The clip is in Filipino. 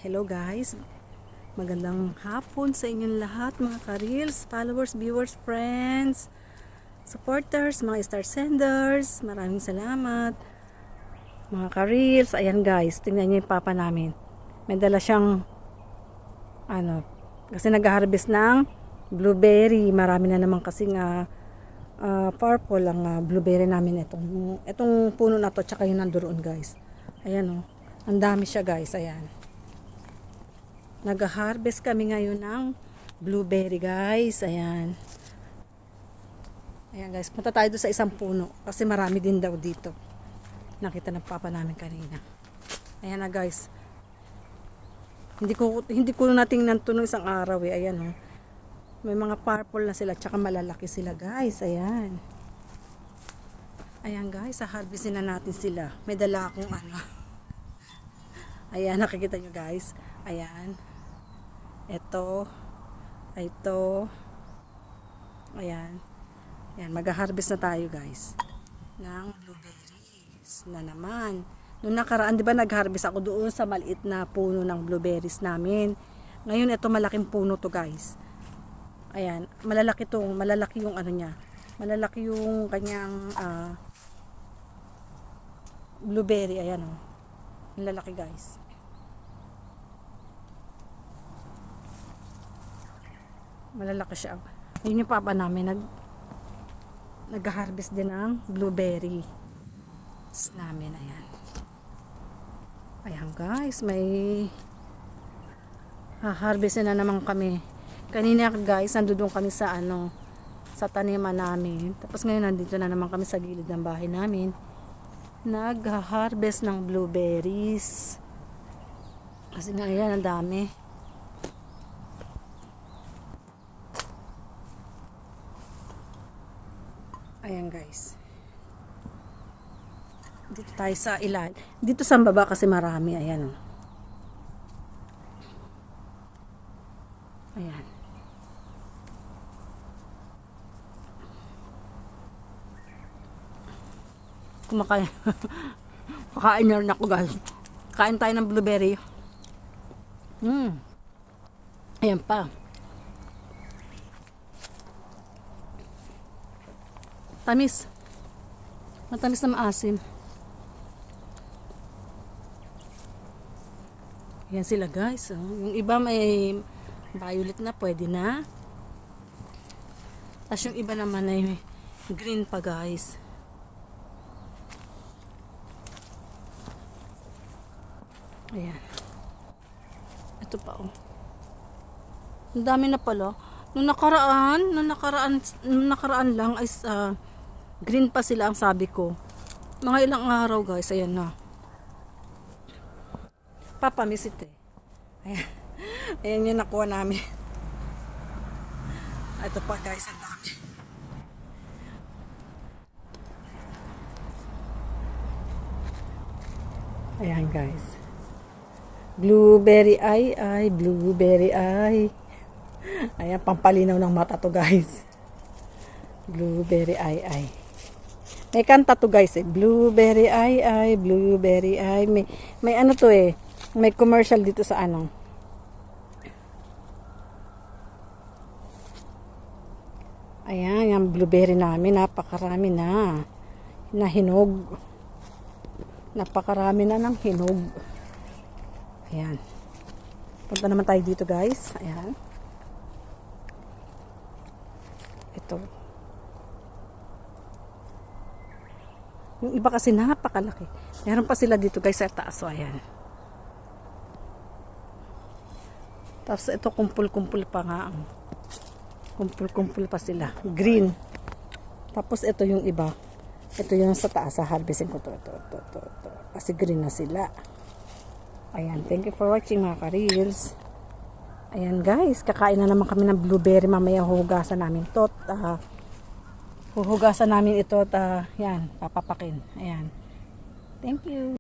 Hello guys, magandang hapon sa inyong lahat mga ka-reels, followers, viewers, friends, supporters, mga star senders. Maraming salamat mga ka-reels. Ayan guys, tingnan niyo yung papa namin. May dala siyang kasi nag-harvest ng blueberry. Marami na naman kasing purple ang blueberry namin. Itong puno na to, tsaka yung nandoon guys. Ayan ang dami siya guys. Ayan, nag-harvest kami ngayon ng blueberry guys. Ayan guys, punta tayo doon sa isang puno kasi marami din daw dito. Nakita ng papa namin kanina. Ayan na guys, hindi ko natingnan to nung isang araw Ayan may mga purple na sila, tsaka malalaki sila guys. Ayan guys, harvestin na natin sila. May dala akong ayan, nakikita nyo guys. Ayan, ito. Ayan, mag-harvest na tayo guys ng blueberries na naman. Noong nakaraan, di ba nag-harvest ako doon sa maliit na puno ng blueberries namin. Ngayon, ito malaking puno to guys. Ayan, malalaki yung niya. Malalaki yung kanyang blueberry. Ayan malalaki guys. Malalaki siya. Yun yung papa namin nag-harvest din ng blueberry namin. Ayan guys, may harvest na naman kami. Kanina guys, nandoon kami sa sa taniman namin. Tapos ngayon nandito na naman kami sa gilid ng bahay namin. Nag-harvest ng blueberries. Kasi nga ayan, ang dami. Ayan guys, dito tayo sa ilan. Dito sa baba kasi marami. Ayan ayan. Kumakain. Kakain na rin ako guys. Kain tayo ng blueberry. Ayan pa. Tamis. Matamis na maasim. Yan sila guys. Yung iba may violet na, pwede na. Tapos yung iba naman ay green pa guys. Ayan. Ito pa Ang dami na pala. Nung nakaraan lang ay green pa sila ang sabi ko. Mga ilang araw guys, ayan na. Papa miss it Ayan yung nakuha namin. Ito pa guys, ang dami. Ayan guys. Blueberry blueberry eye. Ayan, pampalinaw ng mata to guys. Blueberry eye. May kanta to guys Blueberry eye, blueberry eye. May to may commercial dito sa Ayan, yung blueberry namin, napakarami na hinog. Napakarami na ng hinog. Ayan. Punta naman tayo dito guys. Ayan. Ito. Yung iba kasi napakalaki. Meron pa sila dito guys sa taas. Ayan. Tapos ito kumpul-kumpul pa nga. Kumpul-kumpul pa sila. Green. Tapos ito yung iba. Ito yung sa taas. Harvestin ko to. Kasi green na sila. Ayan. Thank you for watching mga ka-reels. Ayan guys. Kakain na naman kami ng blueberry. Mamaya huhugasan namin to. Huhugasan namin ito at yan. Papapakin. Ayan. Thank you.